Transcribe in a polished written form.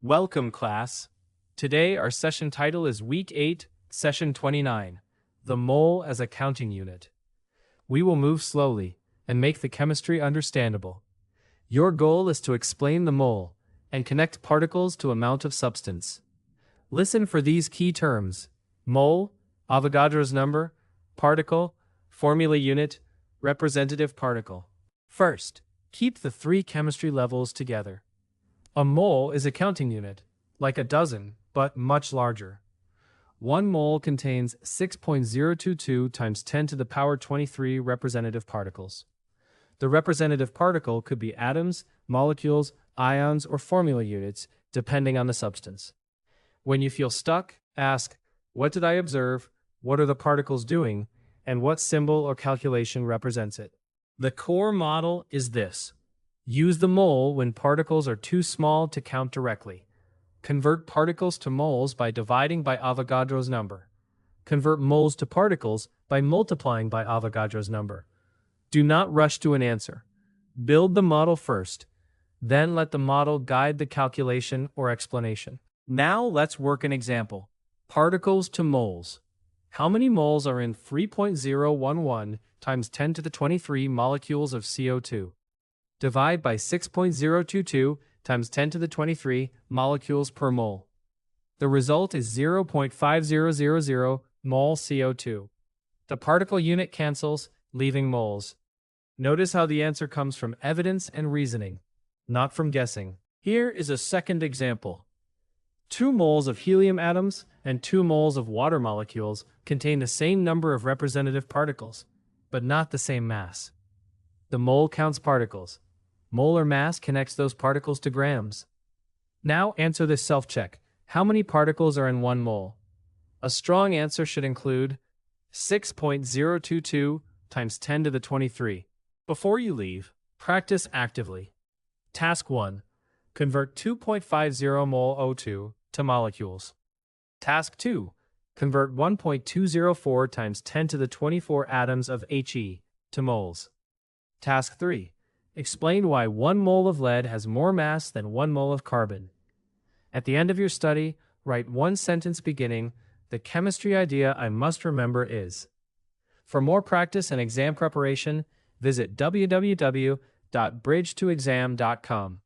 Welcome, class. Today, our session title is Week 8, Session 29, The Mole as a Counting Unit. We will move slowly and make the chemistry understandable. Your goal is to explain the mole and connect particles to amount of substance. Listen for these key terms: mole, Avogadro's number, particle, formula unit, representative particle. First, keep the three chemistry levels together. A mole is a counting unit, like a dozen, but much larger. 1 mole contains 6.022 times 10 to the power 23 representative particles. The representative particle could be atoms, molecules, ions, or formula units, depending on the substance. When you feel stuck, ask, what did I observe, what are the particles doing, and what symbol or calculation represents it? The core model is this. Use the mole when particles are too small to count directly. Convert particles to moles by dividing by Avogadro's number. Convert moles to particles by multiplying by Avogadro's number. Do not rush to an answer. Build the model first, then let the model guide the calculation or explanation. Now let's work an example. Particles to moles. How many moles are in 3.011 times 10 to the 23 molecules of CO2? Divide by 6.022 times 10 to the 23 molecules per mole. The result is 0.5000 mole CO2. The particle unit cancels, leaving moles. Notice how the answer comes from evidence and reasoning, not from guessing. Here is a second example. 2 moles of helium atoms and 2 moles of water molecules contain the same number of representative particles, but not the same mass. The mole counts particles. Molar mass connects those particles to grams. Now answer this self-check. How many particles are in 1 mole? A strong answer should include 6.022 times 10 to the 23. Before you leave, practice actively. Task 1. Convert 2.50 mole O2 to molecules. Task 2. Convert 1.204 times 10 to the 24 atoms of He to moles. Task 3. Explain why 1 mole of lead has more mass than 1 mole of carbon. At the end of your study, write one sentence beginning, "The chemistry idea I must remember is." For more practice and exam preparation, visit www.bridge2exam.com.